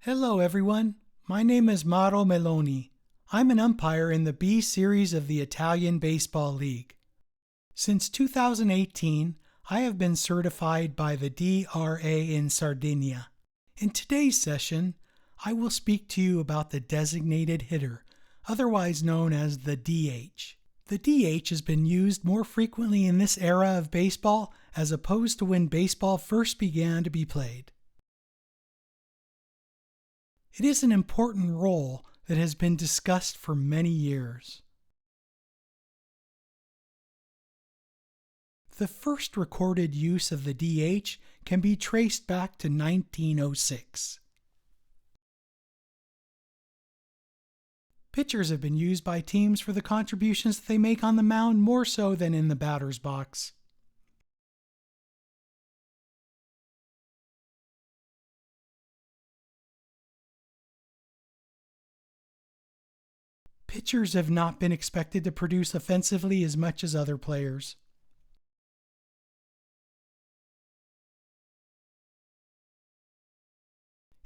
Hello everyone, my name is Mauro Meloni. I'm an umpire in the B Series of the Italian Baseball League. Since 2018, I have been certified by the DRA in Sardinia. In today's session, I will speak to you about the designated hitter, otherwise known as the DH. The DH has been used more frequently in this era of baseball as opposed to when baseball first began to be played. It is an important role that has been discussed for many years. The first recorded use of the DH can be traced back to 1906. Pitchers have been used by teams for the contributions that they make on the mound more so than in the batter's box. Pitchers have not been expected to produce offensively as much as other players.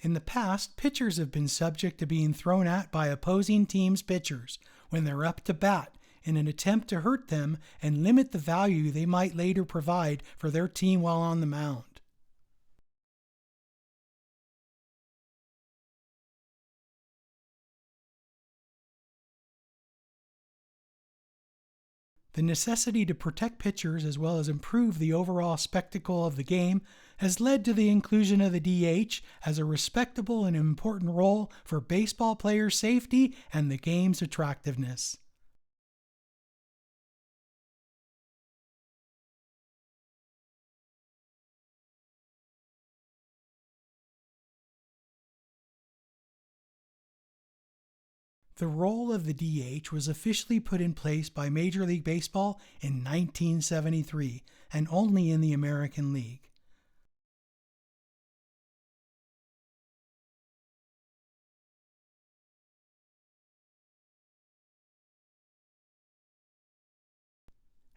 In the past, pitchers have been subject to being thrown at by opposing teams' pitchers when they're up to bat in an attempt to hurt them and limit the value they might later provide for their team while on the mound. The necessity to protect pitchers as well as improve the overall spectacle of the game has led to the inclusion of the DH as a respectable and important role for baseball players' safety and the game's attractiveness. The role of the DH was officially put in place by Major League Baseball in 1973 and only in the American League.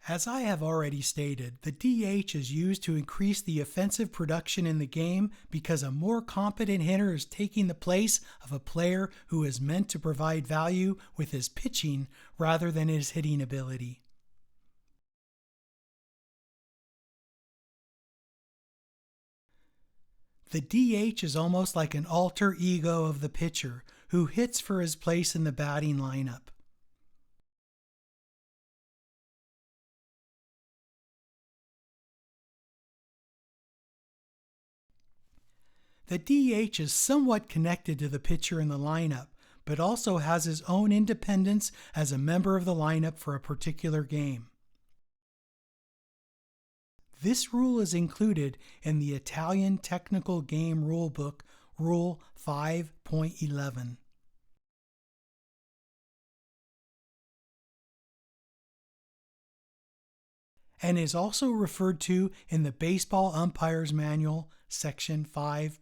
As I have already stated, the DH is used to increase the offensive production in the game because a more competent hitter is taking the place of a player who is meant to provide value with his pitching rather than his hitting ability. The DH is almost like an alter ego of the pitcher who hits for his place in the batting lineup. The DH is somewhat connected to the pitcher in the lineup, but also has his own independence as a member of the lineup for a particular game. This rule is included in the Italian Technical Game Rulebook, Rule 5.11. And is also referred to in the Baseball Umpire's Manual, Section 5.5.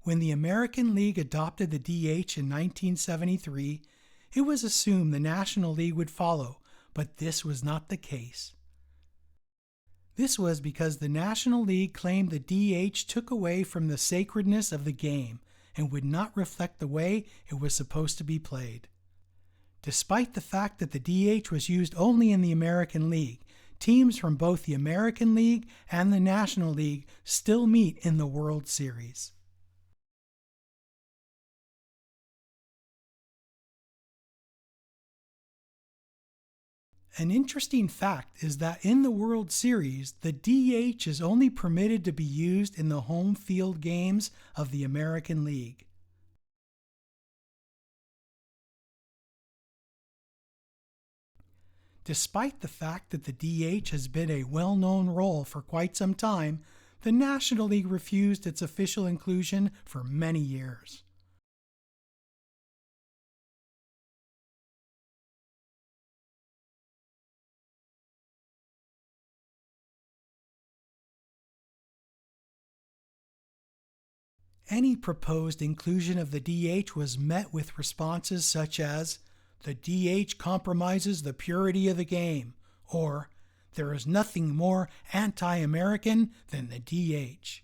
When the American League adopted the DH in 1973, it was assumed the National League would follow, but this was not the case. This was because the National League claimed the DH took away from the sacredness of the game and would not reflect the way it was supposed to be played. Despite the fact that the DH was used only in the American League, teams from both the American League and the National League still meet in the World Series. An interesting fact is that in the World Series, the DH is only permitted to be used in the home field games of the American League. Despite the fact that the DH has been a well-known role for quite some time, the National League refused its official inclusion for many years. Any proposed inclusion of the DH was met with responses such as, "The DH compromises the purity of the game," or "There is nothing more anti-American than the DH."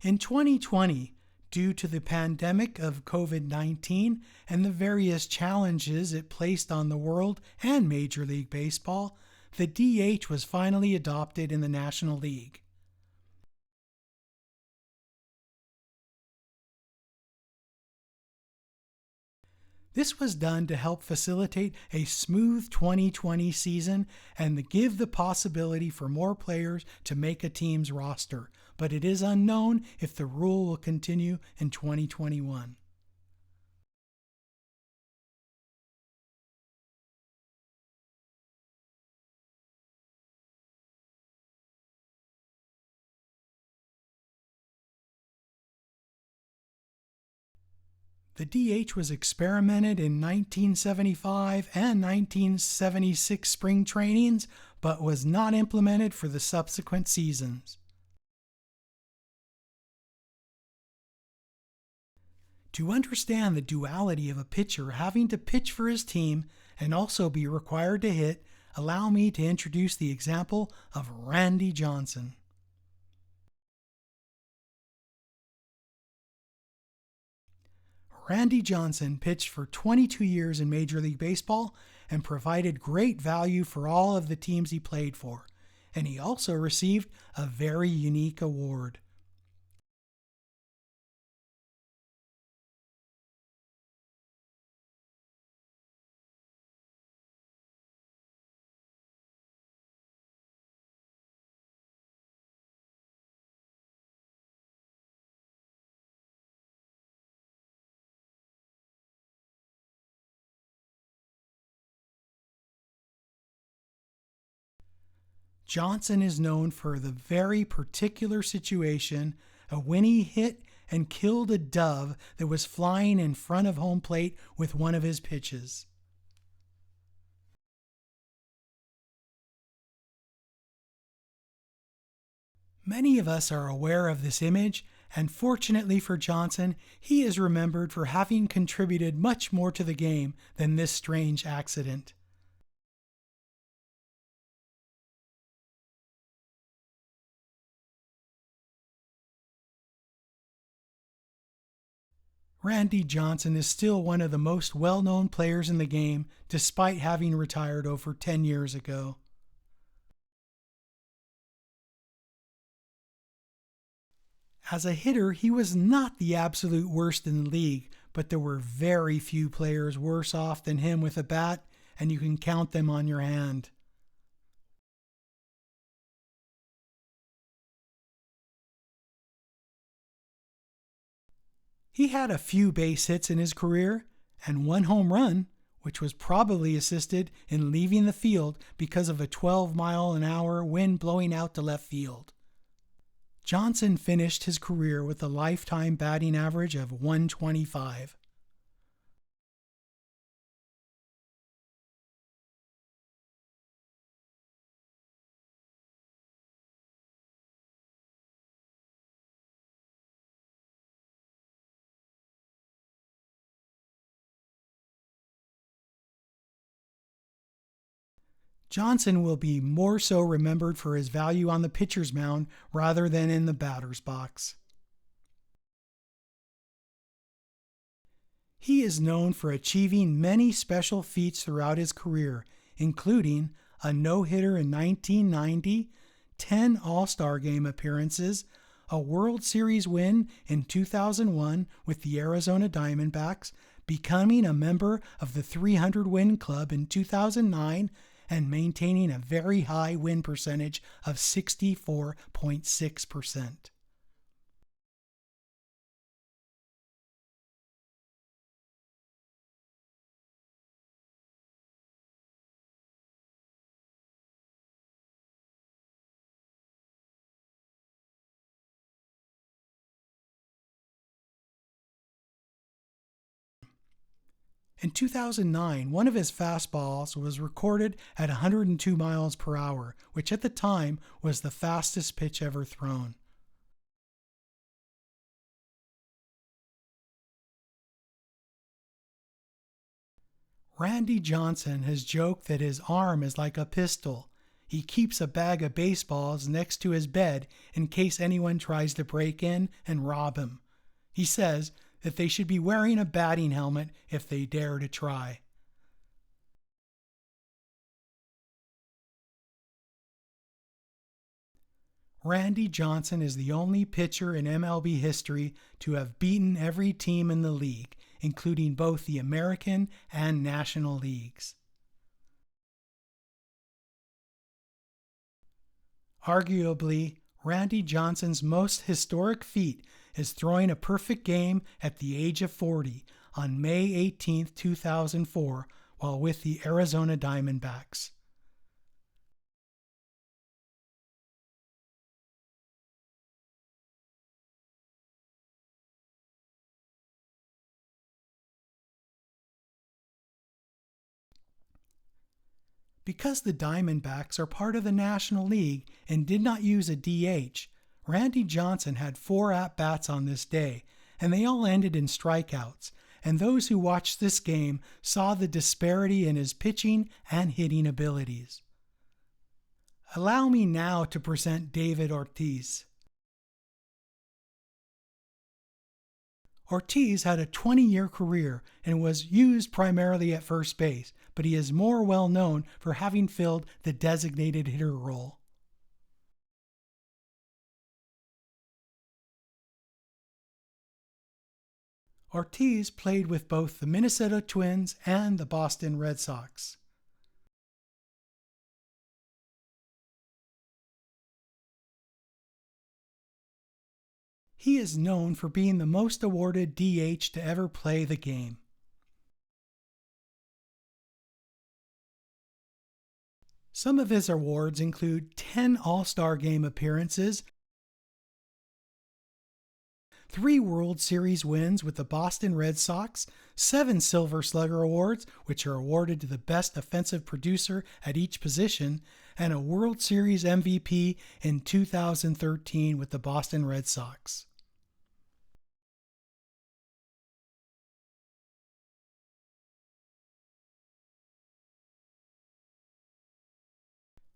In 2020, due to the pandemic of COVID-19 and the various challenges it placed on the world and Major League Baseball, the DH was finally adopted in the National League. This was done to help facilitate a smooth 2020 season and to give the possibility for more players to make a team's roster, but it is unknown if the rule will continue in 2021. The DH was experimented in 1975 and 1976 spring trainings, but was not implemented for the subsequent seasons. To understand the duality of a pitcher having to pitch for his team and also be required to hit, allow me to introduce the example of Randy Johnson. Randy Johnson pitched for 22 years in Major League Baseball and provided great value for all of the teams he played for, and he also received a very unique award. Johnson is known for the very particular situation of when he hit and killed a dove that was flying in front of home plate with one of his pitches. Many of us are aware of this image, and fortunately for Johnson, he is remembered for having contributed much more to the game than this strange accident. Randy Johnson is still one of the most well-known players in the game, despite having retired over 10 years ago. As a hitter, he was not the absolute worst in the league, but there were very few players worse off than him with a bat, and you can count them on your hand. He had a few base hits in his career and one home run, which was probably assisted in leaving the field because of a 12-mile-an-hour wind blowing out to left field. Johnson finished his career with a lifetime batting average of .125. Johnson will be more so remembered for his value on the pitcher's mound rather than in the batter's box. He is known for achieving many special feats throughout his career, including a no-hitter in 1990, 10 All-Star Game appearances, a World Series win in 2001 with the Arizona Diamondbacks, becoming a member of the 300-win club in 2009, and maintaining a very high win percentage of 64.6%. In 2009, one of his fastballs was recorded at 102 miles per hour, which at the time was the fastest pitch ever thrown. Randy Johnson has joked that his arm is like a pistol. He keeps a bag of baseballs next to his bed in case anyone tries to break in and rob him. He says that they should be wearing a batting helmet if they dare to try. Randy Johnson is the only pitcher in MLB history to have beaten every team in the league, including both the American and National Leagues. Arguably, Randy Johnson's most historic feat is throwing a perfect game at the age of 40 on May 18, 2004, while with the Arizona Diamondbacks. Because the Diamondbacks are part of the National League and did not use a DH, Randy Johnson had 4 at-bats on this day, and they all ended in strikeouts, and those who watched this game saw the disparity in his pitching and hitting abilities. Allow me now to present David Ortiz. Ortiz had a 20-year career and was used primarily at first base, but he is more well known for having filled the designated hitter role. Ortiz played with both the Minnesota Twins and the Boston Red Sox. He is known for being the most awarded DH to ever play the game. Some of his awards include 10 All-Star Game appearances, 3 World Series wins with the Boston Red Sox, 7 Silver Slugger Awards, which are awarded to the best offensive producer at each position, and a World Series MVP in 2013 with the Boston Red Sox.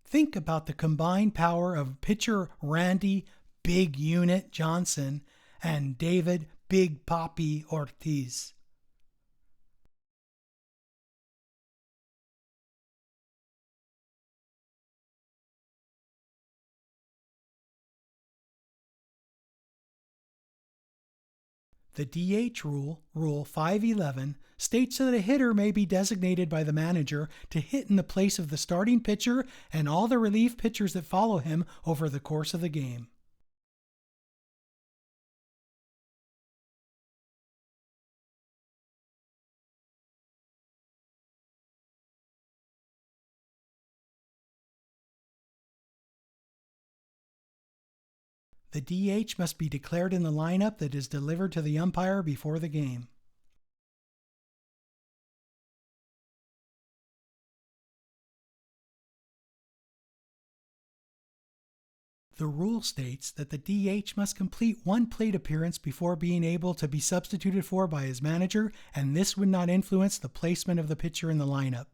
Think about the combined power of pitcher Randy Big Unit Johnson and David Big Papi Ortiz. The DH rule, Rule 511, states that a hitter may be designated by the manager to hit in the place of the starting pitcher and all the relief pitchers that follow him over the course of the game. The DH must be declared in the lineup that is delivered to the umpire before the game. The rule states that the DH must complete 1 plate appearance before being able to be substituted for by his manager, and this would not influence the placement of the pitcher in the lineup.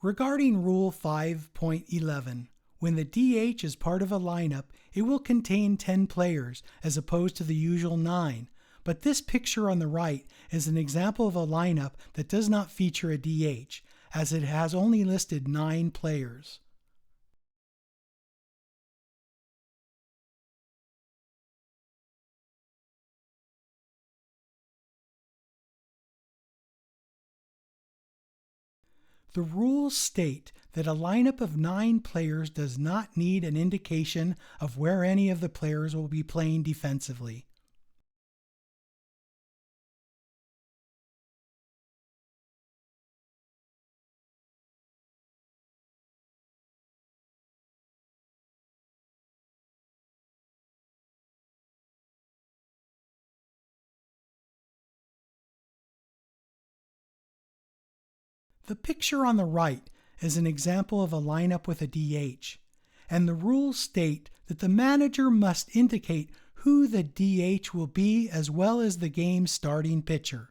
Regarding Rule 5.11, when the DH is part of a lineup, it will contain 10 players as opposed to the usual 9, but this picture on the right is an example of a lineup that does not feature a DH, as it has only listed 9 players. The rules state that a lineup of 9 players does not need an indication of where any of the players will be playing defensively. The picture on the right is an example of a lineup with a DH. and the rules state that the manager must indicate who the DH will be as well as the game's starting pitcher.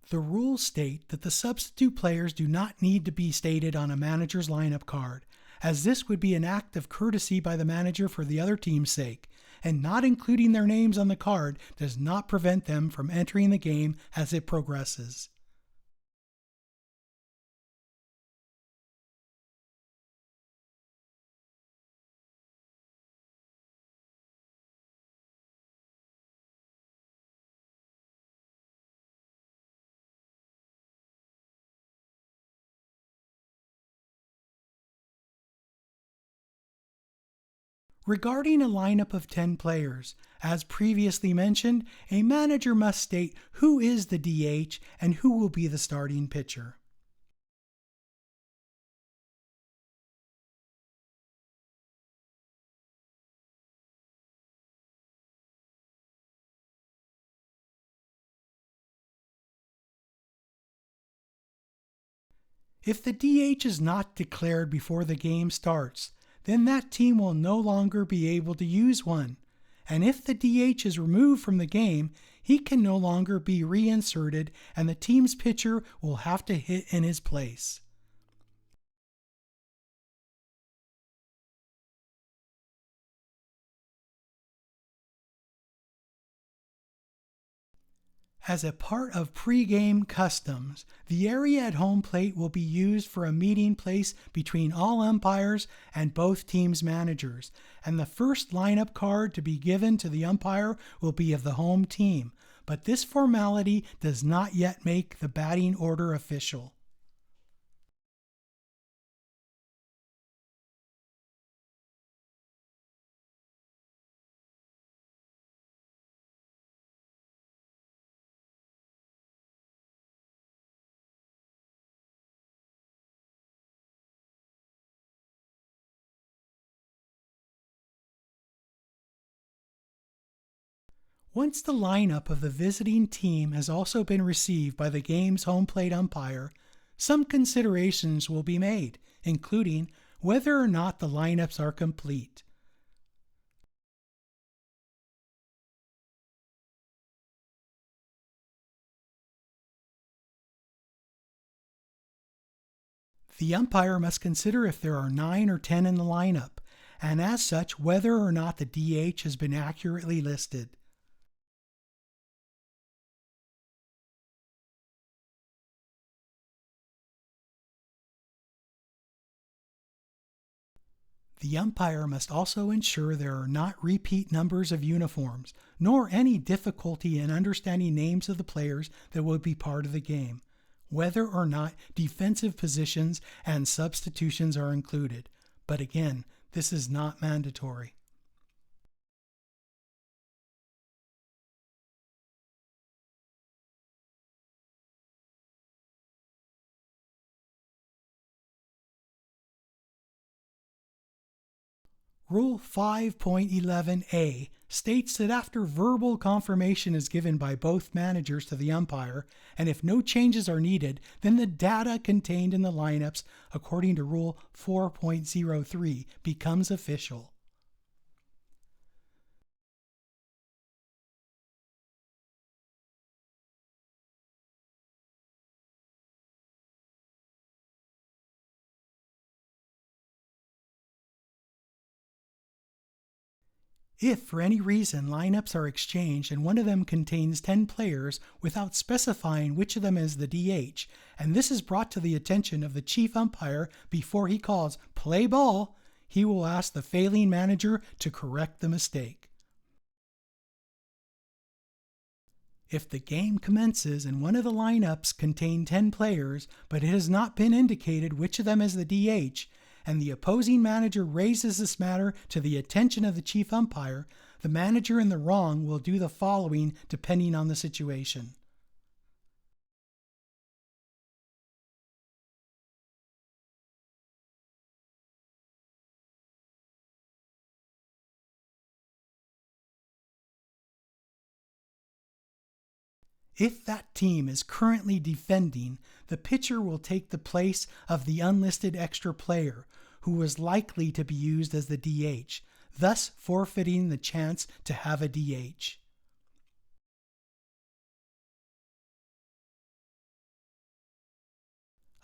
The rules state that the substitute players do not need to be stated on a manager's lineup card, as this would be an act of courtesy by the manager for the other team's sake, and not including their names on the card does not prevent them from entering the game as it progresses. Regarding a lineup of 10 players, as previously mentioned, a manager must state who is the DH and who will be the starting pitcher. If the DH is not declared before the game starts, then that team will no longer be able to use one. And if the DH is removed from the game, he can no longer be reinserted and the team's pitcher will have to hit in his place. As a part of pre-game customs, the area at home plate will be used for a meeting place between all umpires and both teams' managers, and the first lineup card to be given to the umpire will be of the home team, but this formality does not yet make the batting order official. Once the lineup of the visiting team has also been received by the game's home plate umpire, some considerations will be made, including whether or not the lineups are complete. The umpire must consider if there are 9 or 10 in the lineup, and as such, whether or not the DH has been accurately listed. The umpire must also ensure there are not repeat numbers of uniforms, nor any difficulty in understanding names of the players that will be part of the game, whether or not defensive positions and substitutions are included. But again, this is not mandatory. Rule 5.11a states that after verbal confirmation is given by both managers to the umpire, and if no changes are needed, then the data contained in the lineups, according to Rule 4.03, becomes official. If for any reason lineups are exchanged and one of them contains 10 players without specifying which of them is the DH, and this is brought to the attention of the chief umpire before he calls play ball, he will ask the failing manager to correct the mistake. If the game commences and one of the lineups contain 10 players, but it has not been indicated which of them is the DH, and the opposing manager raises this matter to the attention of the chief umpire, the manager in the wrong will do the following depending on the situation. If that team is currently defending, the pitcher will take the place of the unlisted extra player, who was likely to be used as the DH, thus forfeiting the chance to have a DH.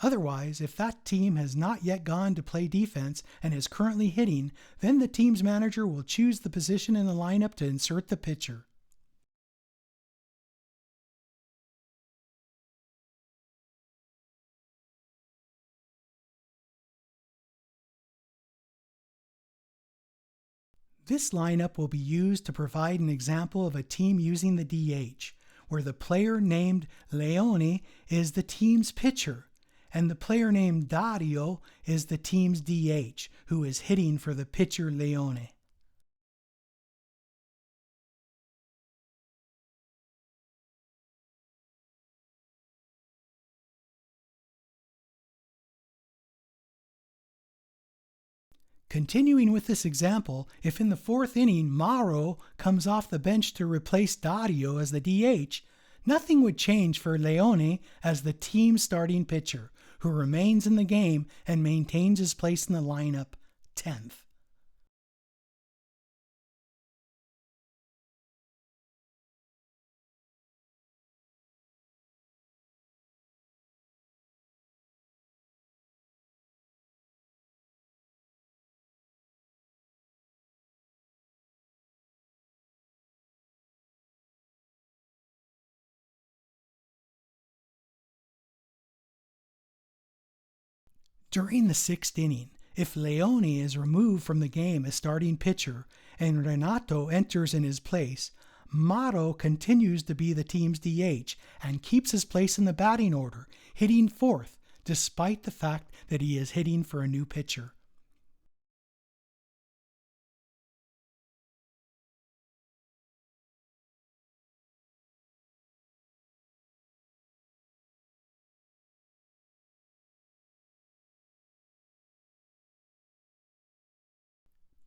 Otherwise, if that team has not yet gone to play defense and is currently hitting, then the team's manager will choose the position in the lineup to insert the pitcher. This lineup will be used to provide an example of a team using the DH, where the player named Meloni is the team's pitcher, and the player named Dario is the team's DH, who is hitting for the pitcher Meloni. Continuing with this example, if in the fourth inning Mauro comes off the bench to replace Dario as the DH, nothing would change for Meloni as the team's starting pitcher, who remains in the game and maintains his place in the lineup 10th. During the sixth inning, if Meloni is removed from the game as starting pitcher and Renato enters in his place, Mauro continues to be the team's DH and keeps his place in the batting order, hitting fourth, despite the fact that he is hitting for a new pitcher.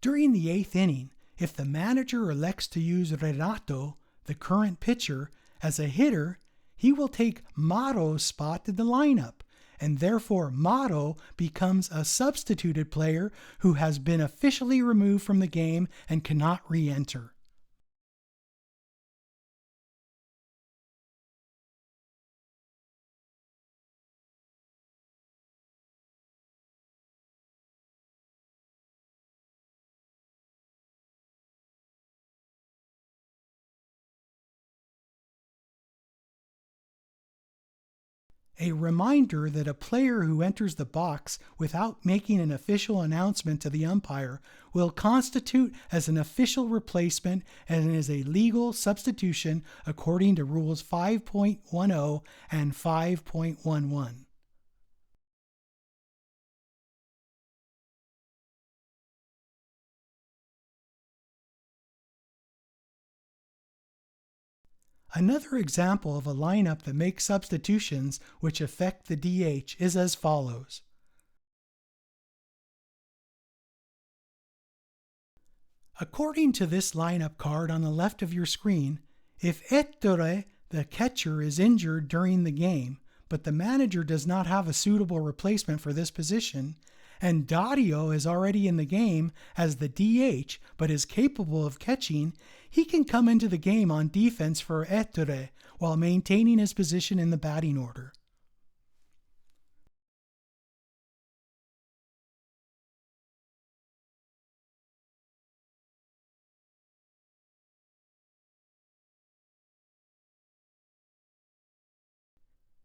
During the eighth inning, if the manager elects to use Renato, the current pitcher, as a hitter, he will take Mauro's spot in the lineup, and therefore Mauro becomes a substituted player who has been officially removed from the game and cannot re-enter. A reminder that a player who enters the box without making an official announcement to the umpire will constitute as an official replacement and is a legal substitution according to Rules 5.10 and 5.11. Another example of a lineup that makes substitutions which affect the DH is as follows. According to this lineup card on the left of your screen, if Ettore, the catcher, is injured during the game, but the manager does not have a suitable replacement for this position, and Dario is already in the game as the DH but is capable of catching, he can come into the game on defense for Ettore while maintaining his position in the batting order.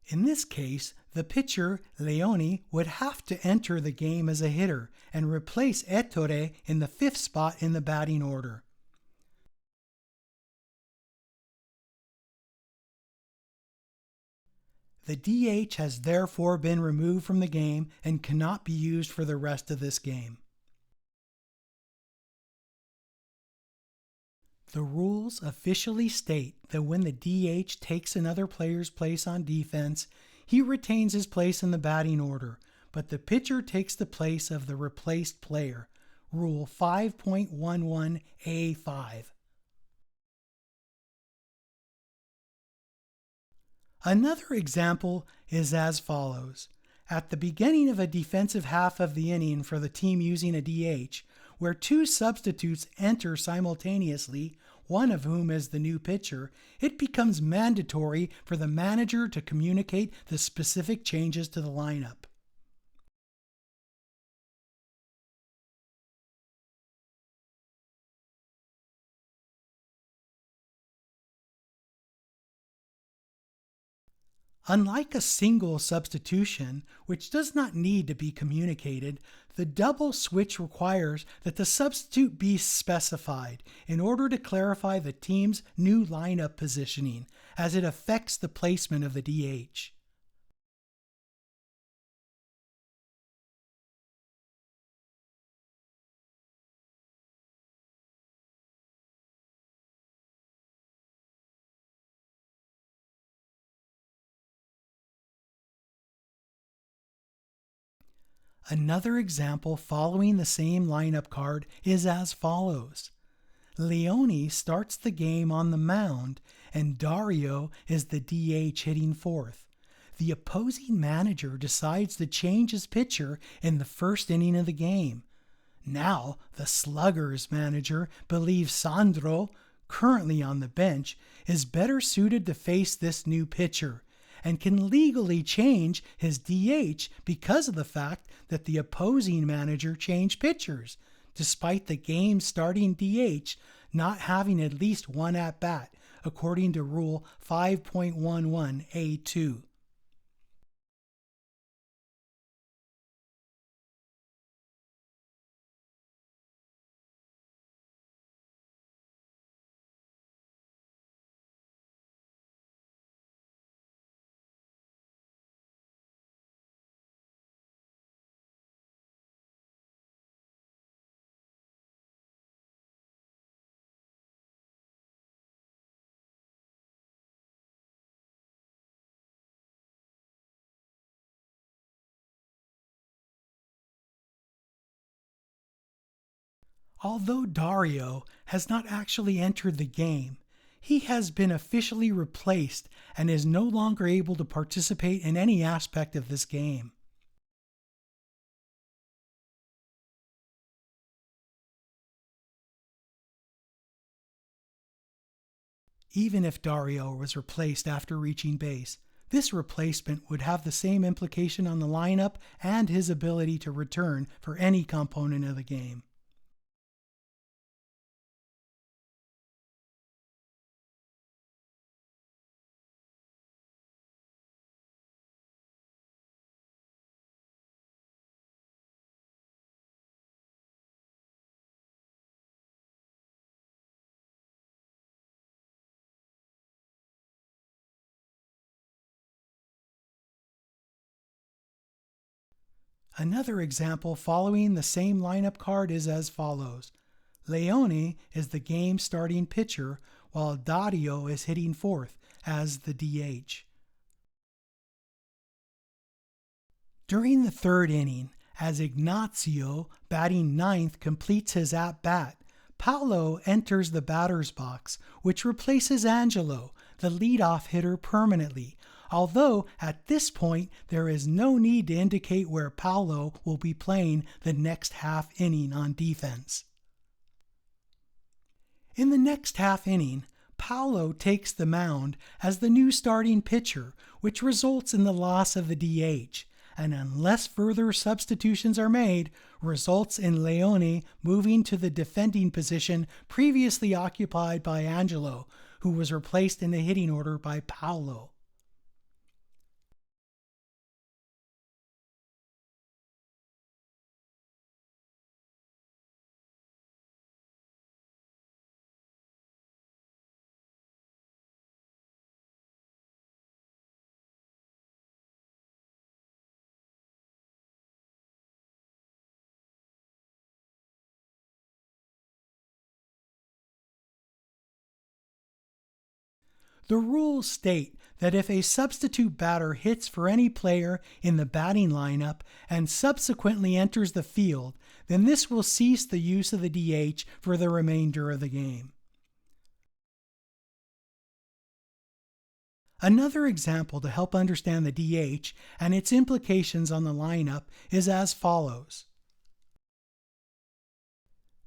In this case, the pitcher, Meloni, would have to enter the game as a hitter and replace Ettore in the fifth spot in the batting order. The DH has therefore been removed from the game and cannot be used for the rest of this game. The rules officially state that when the DH takes another player's place on defense, he retains his place in the batting order, but the pitcher takes the place of the replaced player. Rule 5.11A5. Another example is as follows. At the beginning of a defensive half of the inning for the team using a DH, where two substitutes enter simultaneously, one of whom is the new pitcher, it becomes mandatory for the manager to communicate the specific changes to the lineup. Unlike a single substitution, which does not need to be communicated, the double switch requires that the substitute be specified in order to clarify the team's new lineup positioning, as it affects the placement of the DH. Another example following the same lineup card is as follows. Meloni starts the game on the mound, and Dario is the DH hitting fourth. The opposing manager decides to change his pitcher in the first inning of the game. Now, the Sluggers manager believes Sandro, currently on the bench, is better suited to face this new pitcher, and can legally change his DH because of the fact that the opposing manager changed pitchers, despite the game's starting DH not having at least one at-bat, according to Rule 5.11a2. Although Dario has not actually entered the game, he has been officially replaced and is no longer able to participate in any aspect of this game. Even if Dario was replaced after reaching base, this replacement would have the same implication on the lineup and his ability to return for any component of the game. Another example following the same lineup card is as follows. Meloni is the game starting pitcher, while Dario is hitting fourth as the DH. During the third inning, as Ignazio, batting ninth, completes his at-bat, Paolo enters the batter's box, which replaces Angelo, the leadoff hitter, permanently, although at this point there is no need to indicate where Paolo will be playing the next half inning on defense. In the next half inning, Paolo takes the mound as the new starting pitcher, which results in the loss of the DH, and unless further substitutions are made, results in Meloni moving to the defending position previously occupied by Angelo, who was replaced in the hitting order by Paolo. The rules state that if a substitute batter hits for any player in the batting lineup and subsequently enters the field, then this will cease the use of the DH for the remainder of the game. Another example to help understand the DH and its implications on the lineup is as follows.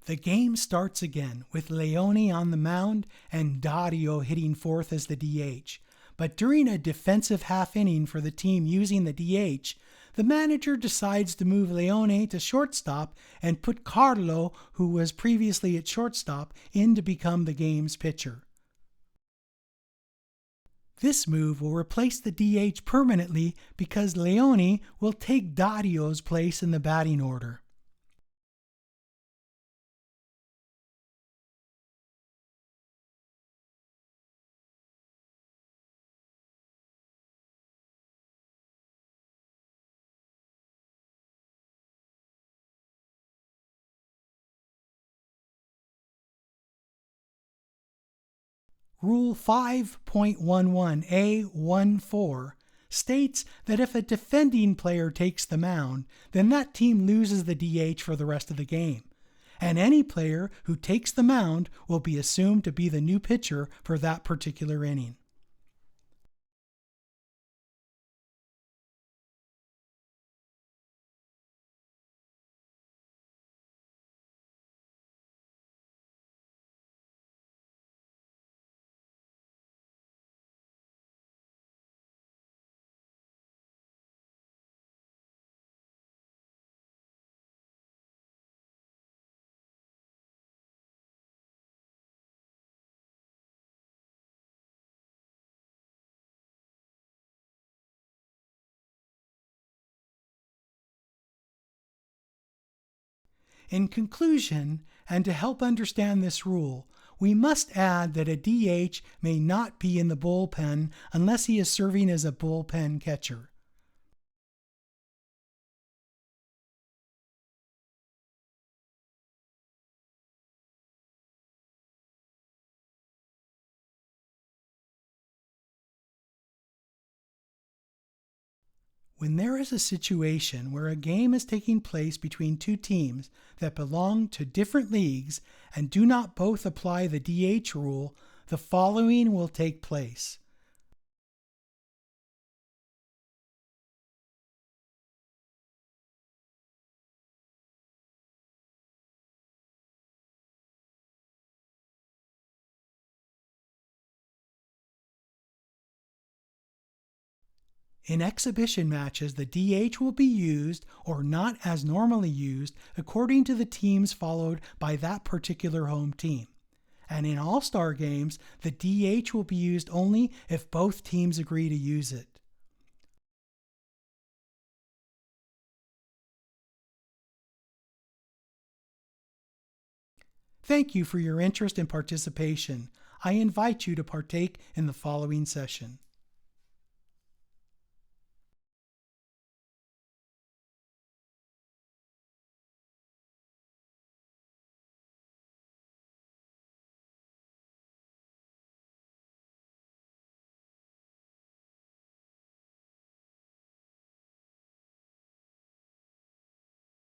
The game starts again with Meloni on the mound and Dario hitting fourth as the DH. But during a defensive half inning for the team using the DH, the manager decides to move Meloni to shortstop and put Carlo, who was previously at shortstop, in to become the game's pitcher. This move will replace the DH permanently because Meloni will take Dario's place in the batting order. Rule 5.11a14 states that if a defending player takes the mound, then that team loses the DH for the rest of the game, and any player who takes the mound will be assumed to be the new pitcher for that particular inning. In conclusion, and to help understand this rule, we must add that a DH may not be in the bullpen unless he is serving as a bullpen catcher. When there is a situation where a game is taking place between two teams that belong to different leagues and do not both apply the DH rule, the following will take place. In exhibition matches, the DH will be used or not as normally used according to the teams followed by that particular home team. And in all-star games, the DH will be used only if both teams agree to use it. Thank you for your interest and participation. I invite you to partake in the following session.